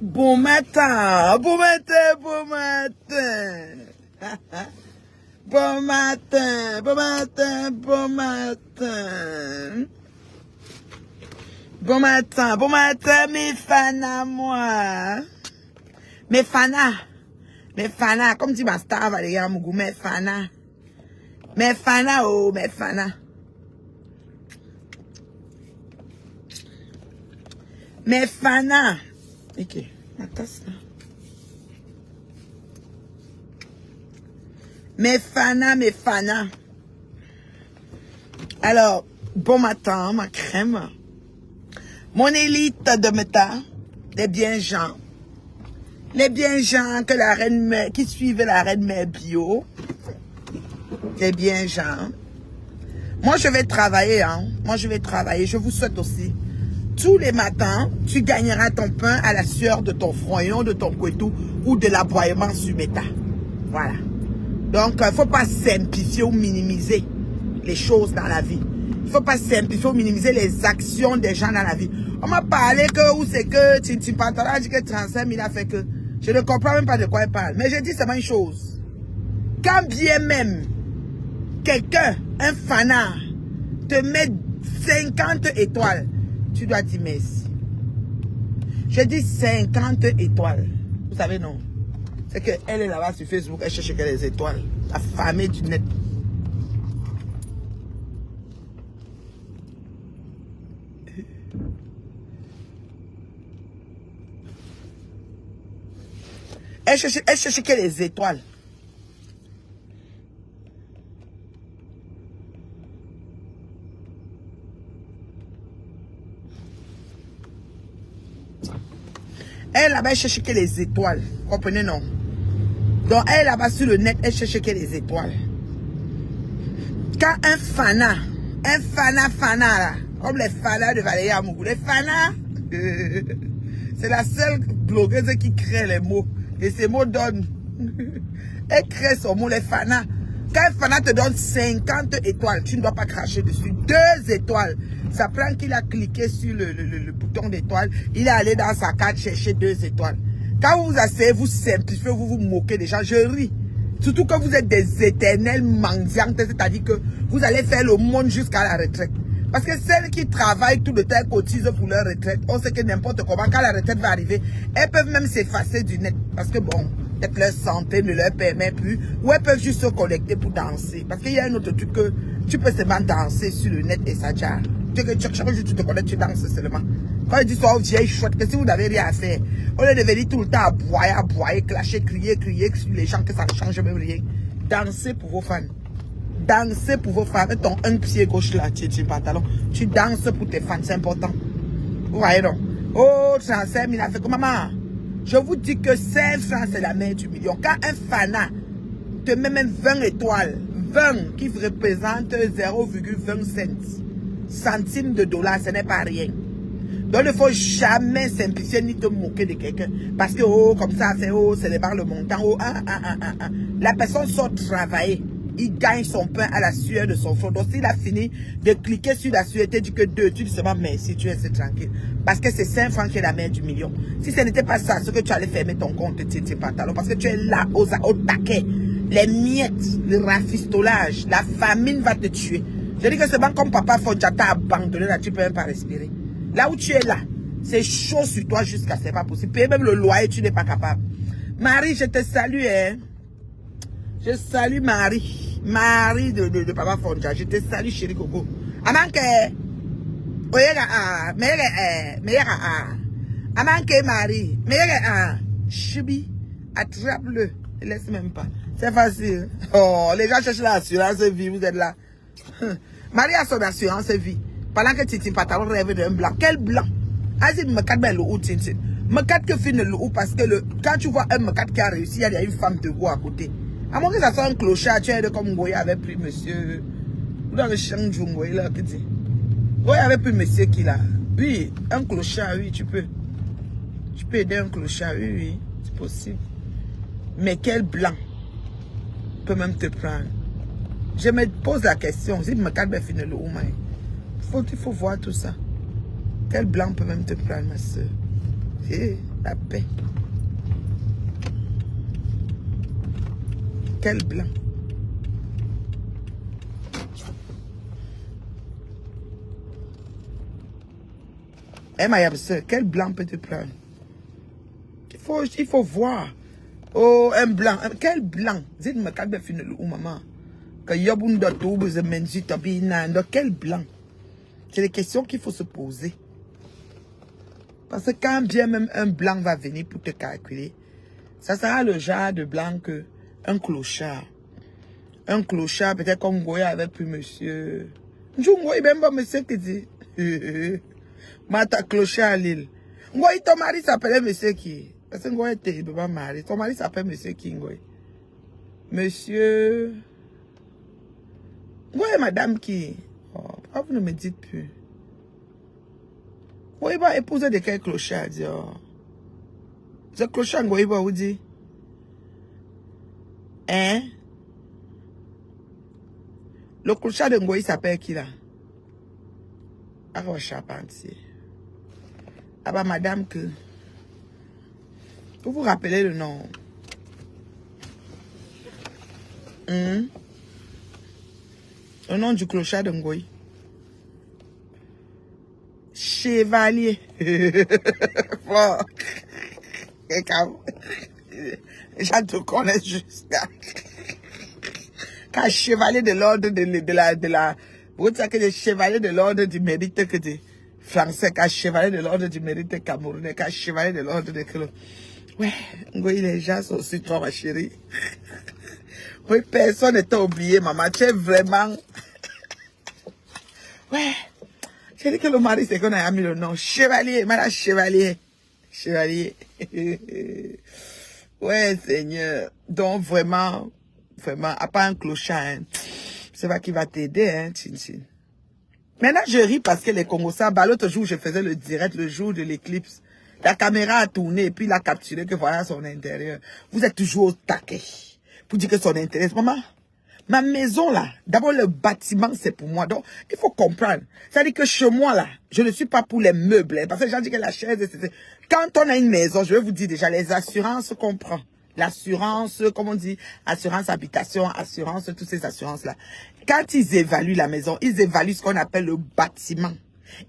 Bon matin, bon matin, bon matin. Bon matin, bon matin, bon matin. Bon matin, bon matin, mes fans à moi. Mes fans, comme dit ma star Valérie Amougou, mes fans, oh, mes fans. Mes fans. Ok, ma tasse là. Mes fans. Alors, bon matin, ma crème. Mon élite de méta, les bien gens. Les bien gens que la reine mère, qui suivent la reine mère bio. Les bien gens. Moi, je vais travailler, hein. Moi, je vais travailler. Je vous souhaite aussi. Tous les matins, tu gagneras ton pain à la sueur de ton froyon, de ton couetou ou de l'aboiement sur méta. Voilà. Donc, il ne faut pas simplifier ou minimiser les choses dans la vie. Il ne faut pas simplifier ou minimiser les actions des gens dans la vie. On m'a parlé que, ou c'est que, Tintin Pantala dit que 35 000 a fait que. Je ne comprends même pas de quoi il parle. Mais je dis seulement une chose. Quand bien même, quelqu'un, un fanard, te met 50 étoiles, tu dois dire merci. Je dis 50 étoiles. Vous savez, non. C'est qu'elle est là-bas sur Facebook, elle cherche que les étoiles. La famille du net. Elle cherche que les étoiles. Elle là-bas, elle cherche que les étoiles. Comprenez, non? Donc, elle là-bas sur le net, elle cherche que les étoiles. Quand un fana là, comme les fanas de Valérie Amougou, les fanas, c'est la seule blogueuse qui crée les mots. Et ces mots donnent. Elle crée son mot, les fanas. Quand un fana te donne 50 étoiles, tu ne dois pas cracher dessus. 2 étoiles. Ça prend qu'il a cliqué sur le bouton d'étoile. Il est allé dans sa carte chercher 2 étoiles. Quand vous vous asseyez, vous simplifiez, vous vous moquez des gens, je ris. Surtout que vous êtes des éternels mendiantes, c'est-à-dire que vous allez faire le monde jusqu'à la retraite. Parce que celles qui travaillent tout le temps cotisent pour leur retraite, on sait que n'importe comment, quand la retraite va arriver, elles peuvent même s'effacer du net. Parce que bon, peut-être leur santé ne leur permet plus. Ou elles peuvent juste se connecter pour danser. Parce qu'il y a un autre truc que tu peux seulement danser sur le net et ça déjà. Chaque jour tu te connectes, tu danses seulement. Quand je dis ça aux vieilles chouettes, que si vous n'avez rien à faire, au lieu de venir tout le temps aboyer, clasher, crier sur les gens, que ça ne change même rien. Dansez pour vos fans. Dansez pour vos fans. Avec ton un pied gauche là, tu pantalon. Tu danses pour tes fans, c'est important. Vous voyez donc. Oh, 35 000 a fait comme maman. Je vous dis que 5 francs, c'est la mère du million. Quand un fanat te met même 20 étoiles, 20 qui représente 0,20 centimes de dollars, ce n'est pas rien. Donc, il ne faut jamais simplifier ni te moquer de quelqu'un. Parce que, oh, comme ça, c'est oh, c'est les barres le montant. Oh, La personne sort travailler. Il gagne son pain à la sueur de son front. Donc, s'il a fini de cliquer sur la sueur, tu dis que 2, tu dis seulement merci, tu es tranquille. Parce que c'est 5 francs qui est la mère du million. Si ce n'était pas ça, c'est que tu allais fermer ton compte et tes pantalons. Parce que tu es là, au taquet. Les miettes, le rafistolage, la famine va te tuer. Je dis que c'est bon comme papa Fodja t'a abandonné là, tu ne peux même pas respirer. Là où tu es là, c'est chaud sur toi jusqu'à c'est pas possible. Payer même le loyer, tu n'es pas capable. Marie, je te salue, hein. Je salue Marie. Marie de Papa Fonja. Je te salue, chérie Coco. Amanke. Oyega, Amanke Marie. Chibi. Attrape-le. Ne laisse même pas. C'est facile. Oh, les gens cherchent l'assurance vie. Vous êtes là. Marie a son assurance vie. Pendant que Tintin Pantalon rêve d'un blanc. Quel blanc? Vas-y, me cadre le ou Tintin. Me cadre que finit le ou parce que quand tu vois un me cadre qui a réussi, il y a une femme de goût à côté. À moins que ça soit un clochard, tu es comme Goya avait pris monsieur. Vous dans le champ du Goya là, que tu Goya avait pris monsieur qui là. Oui, un clochard, oui, tu peux. Tu peux aider un clochard, oui, c'est possible. Mais quel blanc peut même te prendre? Je me pose la question, si me cadre finit le ou, il faut voir tout ça. Quel blanc peut même te prendre, ma soeur? La paix. Quel blanc. Eh, ma soeur, quel blanc peut te prendre? Il faut voir. Oh, un blanc. Quel blanc? Dites-moi, quand je finis le maman. Que yobun de tout, vous avez quel blanc? C'est des questions qu'il faut se poser. Parce que quand bien même un blanc va venir pour te calculer, ça sera le genre de blanc que un clochard. Un clochard, peut-être comme Ngoya avec plus monsieur. Ngoya, même pas monsieur qui dit. Mata clochard à l'île. Ngoya, ton mari s'appelait monsieur qui? Parce que Ngoya était pas marié. Ton mari s'appelle monsieur qui, Ngoya? Monsieur. Ngoya, madame qui? Oh, pourquoi vous ne me dites plus? Ngoya va épouser de quel clochard? Oh. Ce clochard, Ngoya va vous dire? Hein? Le clochard de Ngoya s'appelle qui là? Arro Charpentier. Ah bah madame que... Vous vous rappelez le nom? Le nom du clochard de Ngoya. Chevalier. Fort. Je te connais jusqu'à... Quand chevalier de l'ordre de la... Vous savez que les chevaliers de l'ordre du mérite que des Français, quand chevalier de l'ordre du mérite camerounais, quand chevalier de l'ordre de... Ouais, Ngoya, les gens sont aussi trop, ma chérie. Oui, personne n'est oublié, maman. Tu es vraiment... Ouais. J'ai dit que le mari, c'est qu'on a mis le nom. Chevalier, madame Chevalier. Chevalier. Ouais, Seigneur. Donc, vraiment, à part un clochard, hein, c'est pas qui va t'aider, hein, Chin Chin. Maintenant, je ris parce que les Congosas, bah, l'autre jour, je faisais le direct, le jour de l'éclipse. La caméra a tourné et puis il a capturé que voilà son intérieur. Vous êtes toujours au taquet pour dire que son intérieur. Maman, ma maison là, d'abord le bâtiment c'est pour moi. Donc, il faut comprendre. C'est-à-dire que chez moi là, je ne suis pas pour les meubles. Hein, parce que j'ai dit que la chaise, c'est... Quand on a une maison, je vais vous dire déjà les assurances qu'on prend. L'assurance, comme on dit, assurance habitation, assurance, toutes ces assurances-là. Quand ils évaluent la maison, ils évaluent ce qu'on appelle le bâtiment.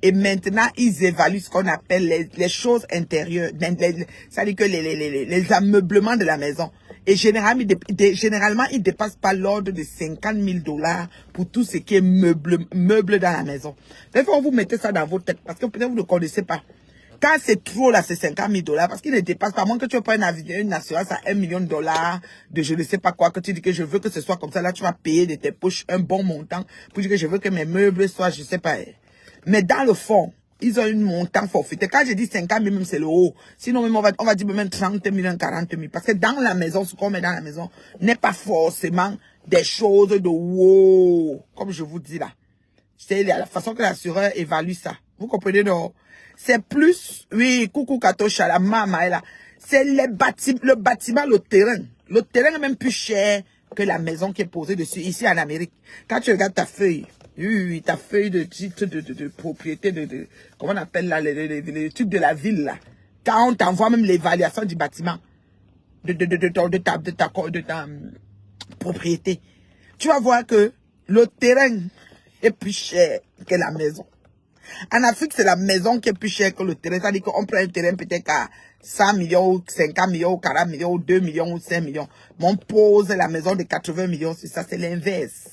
Et maintenant, ils évaluent ce qu'on appelle les choses intérieures. C'est-à-dire que les ameublements de la maison. Et généralement, ils ne dépassent pas l'ordre de 50 000 $ pour tout ce qui est meuble dans la maison. Des fois, vous mettez ça dans votre tête parce que peut-être vous ne connaissez pas. Quand c'est trop là, c'est 50 000 $ parce qu'il ne dépasse pas. Moins que tu prends une assurance à 1 million de dollars de je ne sais pas quoi, que tu dis que je veux que ce soit comme ça, là tu vas payer de tes poches un bon montant pour dire que je veux que mes meubles soient, je ne sais pas. Mais dans le fond, ils ont un montant forfaitaire. Quand je dis 50 000, même c'est le haut. Sinon, même on va dire même 30 000, 40 000. Parce que dans la maison, ce qu'on met dans la maison n'est pas forcément des choses de wow. Comme je vous dis là. C'est la façon que l'assureur évalue ça. Vous comprenez, non? C'est plus, oui, coucou Katosha, la maman est là. C'est le bâtiment, le terrain. Le terrain est même plus cher que la maison qui est posée dessus, ici en Amérique. Quand tu regardes ta feuille, oui, ta feuille de titre de propriété, comment on appelle là, les trucs de la ville là. Quand on t'envoie même l'évaluation du bâtiment, de ta propriété, tu vas voir que le terrain est plus cher que la maison. En Afrique, c'est la maison qui est plus chère que le terrain. C'est-à-dire qu'on prend un terrain peut-être à 100 millions, ou 50 millions, ou 40 millions, ou 2 millions, ou 5 millions. Mais on pose la maison de 80 millions sur ça, c'est l'inverse.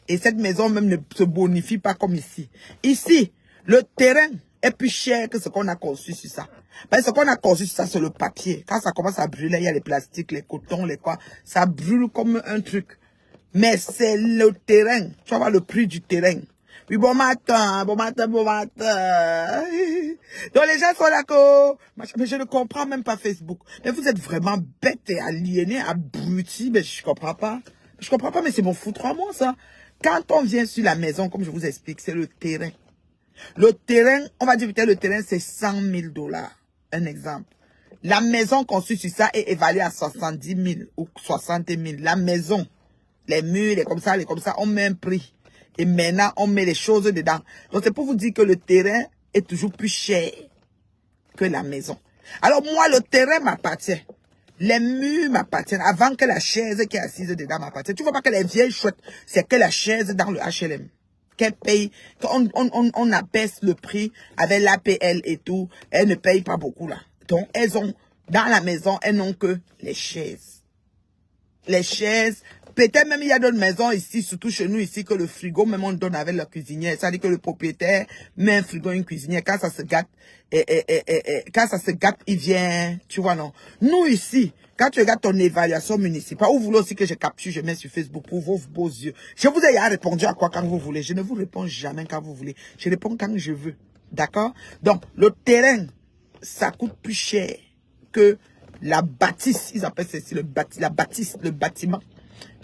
Et cette maison même ne se bonifie pas comme ici. Ici, le terrain est plus cher que ce qu'on a conçu sur ça. Parce que ce qu'on a conçu sur ça, c'est le papier. Quand ça commence à brûler, il y a les plastiques, les cotons, les quoi. Ça brûle comme un truc. Mais c'est le terrain. Tu vas voir le prix du terrain. Oui, bon matin. Donc les gens sont là que... Mais je ne comprends même pas Facebook. Mais vous êtes vraiment bête et aliéné, abruti. Mais je comprends pas. Je comprends pas, mais c'est mon foutre moi, ça. Quand on vient sur la maison, comme je vous explique, c'est le terrain. Le terrain, on va dire peut-être le terrain, c'est 100 000 $. Un exemple. La maison conçue sur ça est évaluée à 70 000 ou 60 000. La maison, les murs, les comme ça, on met un prix. Et maintenant, on met les choses dedans. Donc, c'est pour vous dire que le terrain est toujours plus cher que la maison. Alors moi, le terrain m'appartient. Les murs m'appartiennent avant que la chaise qui est assise dedans m'appartienne. Tu vois pas que les vieilles chouettes, c'est que la chaise dans le HLM. Qu'elle paye, on abaisse le prix avec l'APL et tout. Elles ne payent pas beaucoup là. Donc elles ont, dans la maison, elles n'ont que les chaises. Les chaises. Peut-être même il y a d'autres maisons ici, surtout chez nous ici, que le frigo, même on donne avec la cuisinière. Ça veut dire que le propriétaire met un frigo et une cuisinière. Quand ça se gâte, quand ça se gâte, il vient, tu vois, non. Nous ici, quand tu regardes ton évaluation municipale, vous voulez aussi que je capture, je mets sur Facebook pour vos beaux yeux. Je vous ai répondu à quoi quand vous voulez. Je ne vous réponds jamais quand vous voulez. Je réponds quand je veux. D'accord? Donc, le terrain, ça coûte plus cher que la bâtisse. Ils appellent ceci la bâtisse, le bâtiment.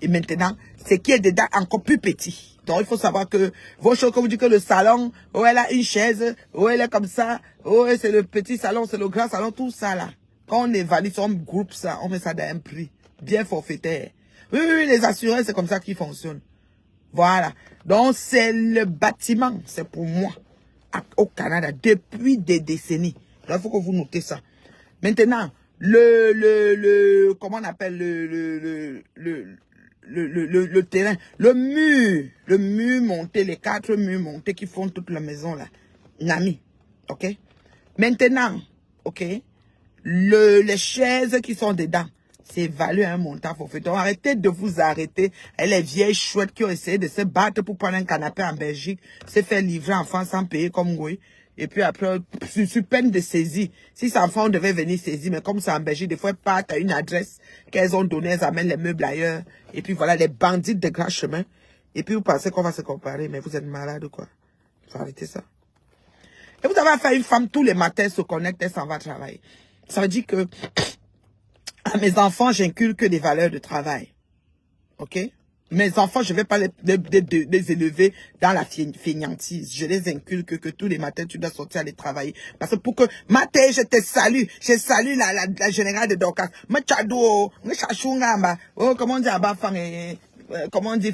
Et maintenant, ce qui est dedans encore plus petit. Donc, il faut savoir que vos choses, comme vous dites que le salon, oh, elle a une chaise, oh, elle est comme ça, oh, c'est le petit salon, c'est le grand salon, tout ça là. Quand on évalue, on groupe ça, on met ça dans un prix bien forfaitaire. Oui, oui, les assurances, c'est comme ça qu'ils fonctionnent. Voilà. Donc, c'est le bâtiment, c'est pour moi, au Canada, depuis des décennies. Donc, il faut que vous notez ça. Maintenant, comment on appelle le terrain, le mur monté, les 4 murs montés qui font toute la maison là. Nami, ok? Maintenant, ok? Les chaises qui sont dedans, c'est évalué à un montant forfait. Donc arrêtez de vous arrêter. Et les vieilles chouettes qui ont essayé de se battre pour prendre un canapé en Belgique, se faire livrer en France sans payer comme oui. Et puis après, sur peine de saisie. Si ces enfants devaient venir saisir, mais comme c'est en Belgique, des fois, elles partent à une adresse qu'elles ont donnée, elles amènent les meubles ailleurs. Et puis voilà, les bandits de grand chemin. Et puis vous pensez qu'on va se comparer, mais vous êtes malade ou quoi? Il faut arrêter ça. Et vous avez affaire à une femme, tous les matins, se connecte, elle s'en va travailler. Ça veut dire que à mes enfants, j'inculque des valeurs de travail. Ok? Mes enfants, je ne vais pas les élever dans la fainéantise. Je les inculque que tous les matins, tu dois sortir aller travailler. Parce que pour que, matin, je te salue. Je salue la générale de Dorcas. Oh, comment on dit, comment on dit,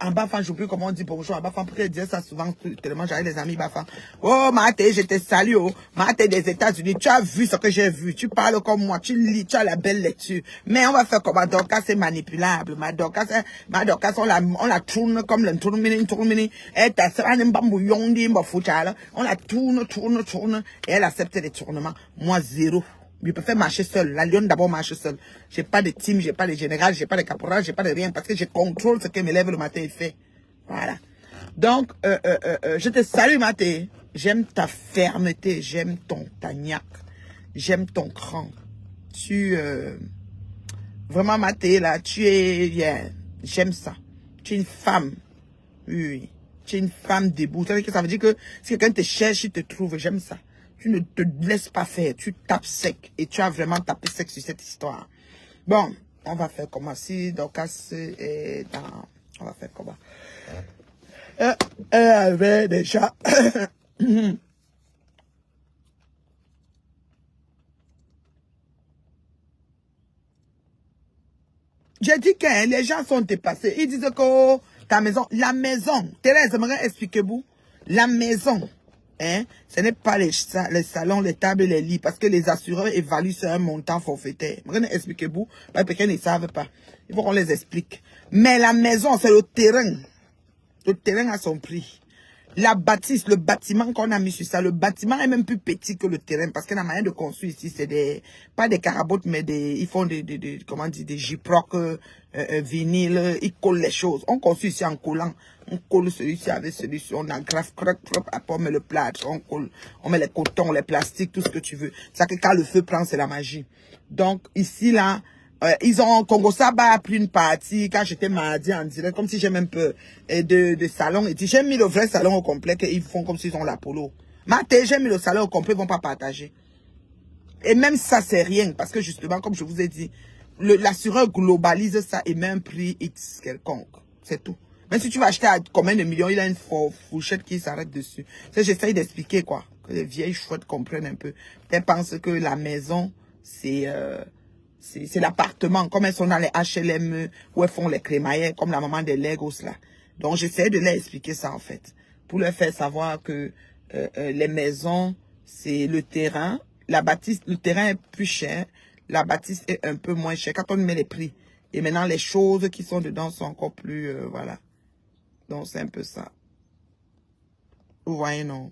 en bafan, j'oublie comment on dit bonjour, en bafan, pour qu'elle dise ça souvent, tellement j'avais des amis bafan. Oh, Maté, je te salue, oh, Maté des États-Unis, tu as vu ce que j'ai vu, tu parles comme moi, tu lis, tu as la belle lecture. Mais on va faire comment, Dorcas, c'est manipulable, ma Dorcas, on la tourne comme le tourne, et t'as ça, on la tourne, et elle accepte les tournements. Moi, zéro. Je préfère marcher seul. La lionne d'abord marche seule. J'ai pas de team, j'ai pas de général, j'ai pas de caporal, j'ai pas de rien parce que je contrôle ce que me lève le matin et fait. Voilà. Donc, je te salue, Maté. J'aime ta fermeté, j'aime ton tagnac, j'aime ton cran. Vraiment, Maté, là, j'aime ça. Tu es une femme. Oui. Tu es une femme debout. Ça veut dire que si quelqu'un te cherche, il te trouve. J'aime ça. Tu ne te laisses pas faire, tu tapes sec. Et tu as vraiment tapé sec sur cette histoire. Bon, on va faire comment si Dorcas est dans... On va faire comment elle avait déjà... J'ai dit que les gens sont dépassés. Ils disent que ta maison... La maison... Thérèse, j'aimerais expliquer vous. La maison... Hein? Ce n'est pas les salons, les tables, les lits, parce que les assureurs évaluent sur un montant forfaitaire. Expliquez-vous, parce que quelqu'un ne savent pas. Il faut qu'on les explique. Mais la maison, c'est le terrain. Le terrain a son prix. La bâtisse, le bâtiment qu'on a mis sur ça, le bâtiment est même plus petit que le terrain, parce que la manière de construire ici, c'est pas des carabotes, mais ils font comment dire, des gyproc, vinyle, ils collent les choses. On construit ici en collant. On colle celui-ci avec celui-ci, on agrafe, après on met le plâtre, on colle, on met les cotons, les plastiques, tout ce que tu veux. C'est que quand le feu prend, c'est la magie. Donc, ici, là, ils ont, Congo Saba a pris une partie, quand j'étais mardi en direct, comme si j'ai même peur, de salon. Et j'ai mis le vrai salon au complet, ils font comme s'ils ont l'Apollo. Maté, j'ai mis le salon au complet, ils vont pas partager. Et même ça, c'est rien, parce que justement, comme je vous ai dit, l'assureur globalise ça et met un prix X quelconque. C'est tout. Même si tu vas acheter à combien de millions, il a une fourchette qui s'arrête dessus. J'essaye d'expliquer quoi. Que les vieilles chouettes comprennent un peu. Elles pensent que la maison, c'est l'appartement. Comme elles sont dans les HLM où elles font les crémaillères, comme la maman des Legos là. Donc j'essaie de leur expliquer ça en fait. Pour leur faire savoir que les maisons, C'est le terrain. La bâtisse, le terrain est plus cher. La bâtisse est un peu moins chère quand on met les prix. Et maintenant, les choses qui sont dedans sont encore plus... voilà. Donc, c'est un peu ça. Vous voyez, non?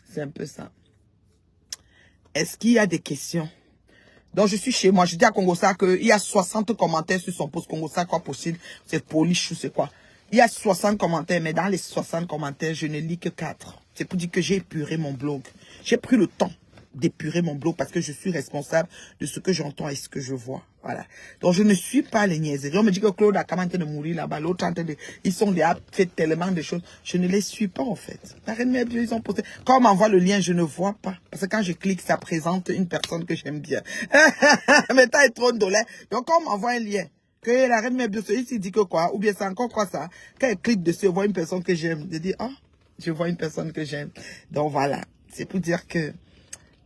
C'est un peu ça. Est-ce qu'il y a des questions? Donc, je suis chez moi. Je dis à Congosa qu'il y a 60 commentaires sur son post. Congosa, quoi possible? C'est polish ou c'est quoi? Il y a 60 commentaires, mais dans les 60 commentaires, je ne lis que 4. C'est pour dire que j'ai épuré mon blog. J'ai pris le temps d'épurer mon blog parce que je suis responsable de ce que j'entends et ce que je vois. Voilà. Donc, je ne suis pas les niaiseries. On me dit que Claude a commencé de mourir là-bas. L'autre en train de... Ils sont déjà fait tellement de choses. Je ne les suis pas, en fait. La reine mère, ils ont posté. Quand on m'envoie le lien, je ne vois pas. Parce que quand je clique, ça présente une personne que j'aime bien. Mais t'as trop de lait. Donc, quand on m'envoie un lien, que la reine mère, ici dit que quoi, ou bien c'est encore quoi ça. Quand elle clique dessus, elle voit une personne que j'aime. Je dis, ah, je vois une personne que j'aime. Donc, voilà. C'est pour dire que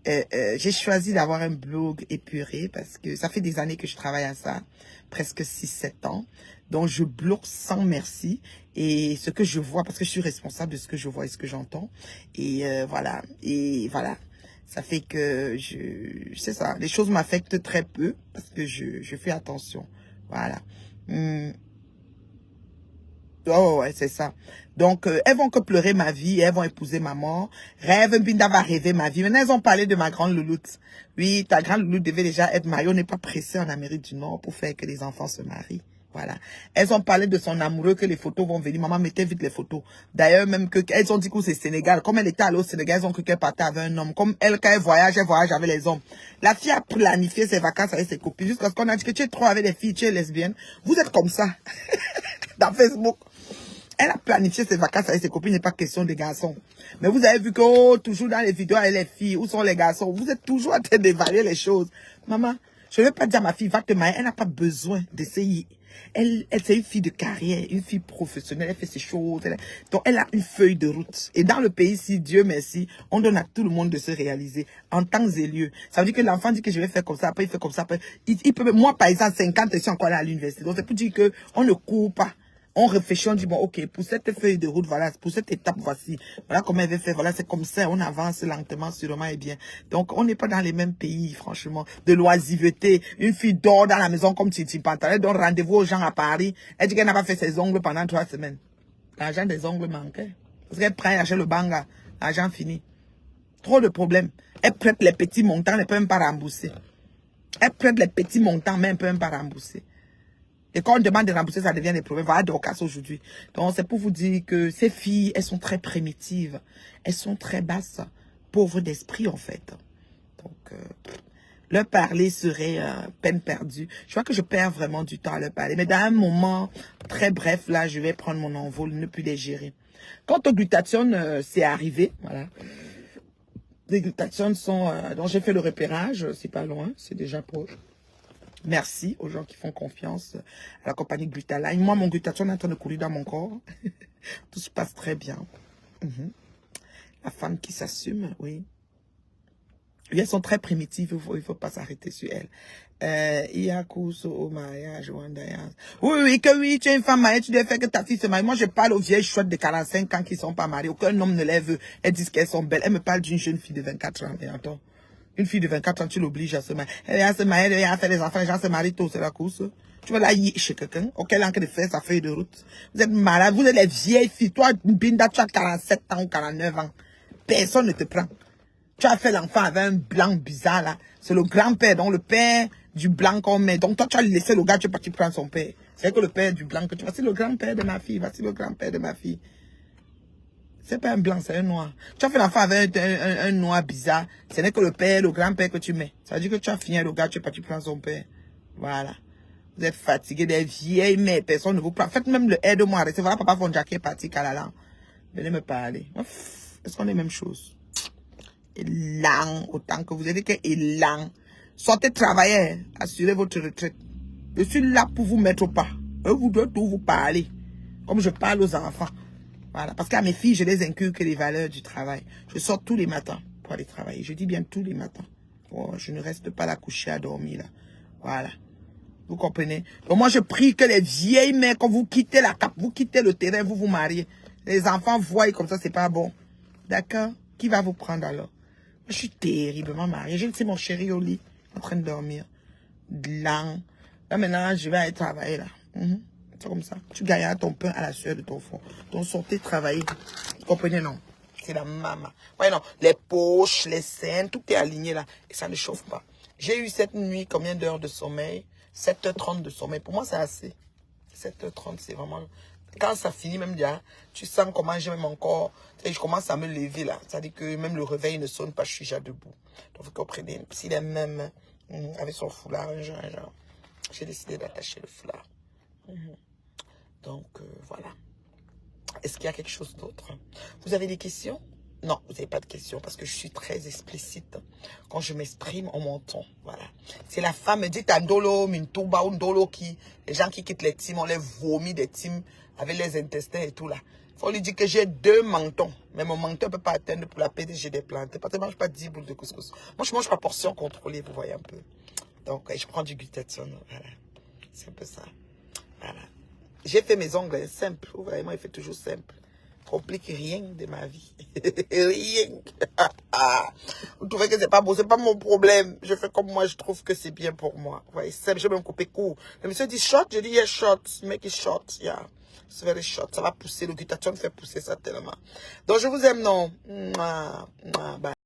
j'ai choisi d'avoir un blog épuré parce que ça fait des années que je travaille à ça, presque 6-7 ans. Donc, je bloque sans merci et ce que je vois, parce que je suis responsable de ce que je vois et ce que j'entends. Et voilà. Et voilà. Ça fait que c'est ça. Les choses m'affectent très peu parce que je fais attention. Voilà. Oh, ouais, c'est ça. Donc, elles vont que pleurer ma vie, elles vont épouser ma mort. Rêve, Binda va rêver ma vie. Maintenant, elles ont parlé de ma grande louloute. Oui, ta grande louloute devait déjà être mariée. On n'est pas pressé en Amérique du Nord pour faire que les enfants se marient. Voilà. Elles ont parlé de son amoureux, que les photos vont venir. Maman, mettez vite les photos. D'ailleurs, même que elles ont dit que c'est Sénégal. Comme elle était allée au Sénégal, elles ont cru qu'elle partait avec un homme. Comme elle, quand elle voyage avec les hommes. La fille a planifié ses vacances avec ses copines. Jusqu'à ce qu'on a dit que tu es trop avec les filles, tu es lesbienne. Vous êtes comme ça. Dans Facebook. Elle a planifié ses vacances avec ses copines, il n'est pas question des garçons. Mais vous avez vu que, oh, toujours dans les vidéos avec les filles, où sont les garçons? Vous êtes toujours en train d'évaluer les choses. Maman, je ne vais pas dire à ma fille, va te marier. Elle n'a pas besoin d'essayer. Elle c'est une fille de carrière, une fille professionnelle, elle fait ses choses. Donc, elle a une feuille de route. Et dans le pays, si Dieu merci, on donne à tout le monde de se réaliser en temps et lieu. Ça veut dire que l'enfant dit que je vais faire comme ça, après il fait comme ça. Après, il peut, moi, par exemple, 50, je suis encore là à l'université. Donc, c'est pour dire que on ne court pas. On réfléchit, on dit, bon, ok, pour cette feuille de route, voilà, pour cette étape, voici. Voilà comment elle veut faire, voilà, c'est comme ça, on avance lentement, sûrement et bien. Donc, on n'est pas dans les mêmes pays, franchement, de l'oisiveté. Une fille dort dans la maison comme Titi Pantalon, elle donne rendez-vous aux gens à Paris. Elle dit qu'elle n'a pas fait ses ongles pendant 3 semaines. L'argent des ongles manquait. Parce qu'elle prend, elle achète le banga, l'argent fini. Trop de problèmes. Elle prête les petits montants, elle ne peut même pas rembourser. Elle prête les petits montants, mais elle ne peut même pas rembourser. Et quand on demande de rembourser, ça devient des problèmes. Voilà Dorcas aujourd'hui. Donc, c'est pour vous dire que ces filles, elles sont très primitives. Elles sont très basses. Pauvres d'esprit, en fait. Donc, leur parler serait peine perdue. Je vois que je perds vraiment du temps à leur parler. Mais dans un moment très bref, là, je vais prendre mon envol, ne plus les gérer. Quant au glutathione, c'est arrivé. Voilà. Les glutathiones sont... donc, j'ai fait le repérage. C'est pas loin. C'est déjà proche. Merci aux gens qui font confiance à la compagnie Glutaline. Moi, mon glutathione est en train de courir dans mon corps. Tout se passe très bien. La femme qui s'assume, oui. Et elles sont très primitives, il faut pas s'arrêter sur elles. Il y a course au mariage. Oui, que oui, tu es une femme mariée, tu dois faire que ta fille se marie. Moi, je parle aux vieilles chouettes de 45 ans qui sont pas mariées. Aucun homme ne les veut. Elles disent qu'elles sont belles. Elles me parlent d'une jeune fille de 24 ans. Et attends. Une fille de 24 ans, tu l'obliges à se marier. Elle vient se marier, elle vient faire des enfants, les gens se marient tôt, c'est la course. Tu vas la y chez quelqu'un, auquel encre de faire sa feuille de route. Vous êtes malade, vous êtes les vieilles filles. Toi, Binda, tu as 47 ans ou 49 ans. Personne ne te prend. Tu as fait l'enfant avec un blanc bizarre, là. C'est le grand-père, donc le père du blanc qu'on met. Donc toi, tu as laissé le gars, tu es parti prendre son père. C'est que le père du blanc que tu... Voici le grand-père de ma fille, voici le grand-père de ma fille. C'est pas un blanc, c'est un noir. Tu as fait l'enfant avec un noir bizarre. Ce n'est que le père, le grand-père que tu mets. Ça veut dire que tu as fini le gars, tu es parti prendre son père. Voilà. Vous êtes fatigués, des vieilles mères, personne ne vous prend. Faites même le aide-moi. Arrêtez. Voilà, papa Fonjack est parti, Kalala. Venez me parler. Est-ce qu'on est même chose? Élan, autant que vous êtes que élan. Sortez travailler, assurez votre retraite. Je suis là pour vous mettre au pas. Je voudrais tout vous parler. Comme je parle aux enfants. Voilà, parce qu'à mes filles, je les inculque les valeurs du travail. Je sors tous les matins pour aller travailler. Je dis bien tous les matins. Oh, je ne reste pas là couchée à dormir là. Voilà. Vous comprenez? Donc moi, je prie que les vieilles mères, quand vous quittez la cape, vous quittez le terrain, vous vous mariez. Les enfants voient comme ça, c'est pas bon. D'accord? Qui va vous prendre alors? Je suis terriblement mariée. J'ai laissé mon chéri au lit, en train de dormir. Là maintenant, je vais aller travailler là. C'est comme ça. Tu gagneras ton pain à la sueur de ton front. Donc, sortez travailler. Vous comprenez, non? C'est la maman. Ouais, non. Les poches, les seins, tout est aligné là. Et ça ne chauffe pas. J'ai eu cette nuit combien d'heures de sommeil? 7h30 de sommeil. Pour moi, c'est assez. 7h30, c'est vraiment... Quand ça finit, même déjà, tu sens comment j'ai même encore... Je commence à me lever là. C'est-à-dire que même le réveil ne sonne pas, je suis déjà debout. Donc, vous comprenez. S'il est même avec son foulard, genre, j'ai décidé d'attacher le foulard. Donc, voilà. Est-ce qu'il y a quelque chose d'autre? Vous avez des questions? Non, vous n'avez pas de questions parce que je suis très explicite. Quand je m'exprime, on m'entend. Voilà. C'est la femme me dit, t'as ndolo, mintuba ou ndolo qui, les gens qui quittent les teams, on les vomit des teams avec les intestins et tout là. Il faut lui dire que j'ai 2 mentons. Mais mon menton ne peut pas atteindre pour la PDG des plantes. Parce que je ne mange pas 10 boules de couscous. Moi, je mange par portion contrôlée, vous voyez un peu. Donc, je prends du glutathione. Voilà. C'est un peu ça. Voilà. J'ai fait mes ongles simples. Vous voyez, moi, il fait toujours simple. Complique rien de ma vie. Rien. Vous trouvez que c'est pas beau, c'est pas mon problème. Je fais comme moi, je trouve que c'est bien pour moi. Vous voyez, simple, je vais me couper court. Le monsieur dit short, je dis yeah, short. Make it short, yeah. C'est very short. Ça va pousser, le glutathione fait pousser ça tellement. Donc, je vous aime, non. Mouah, mouah, bye.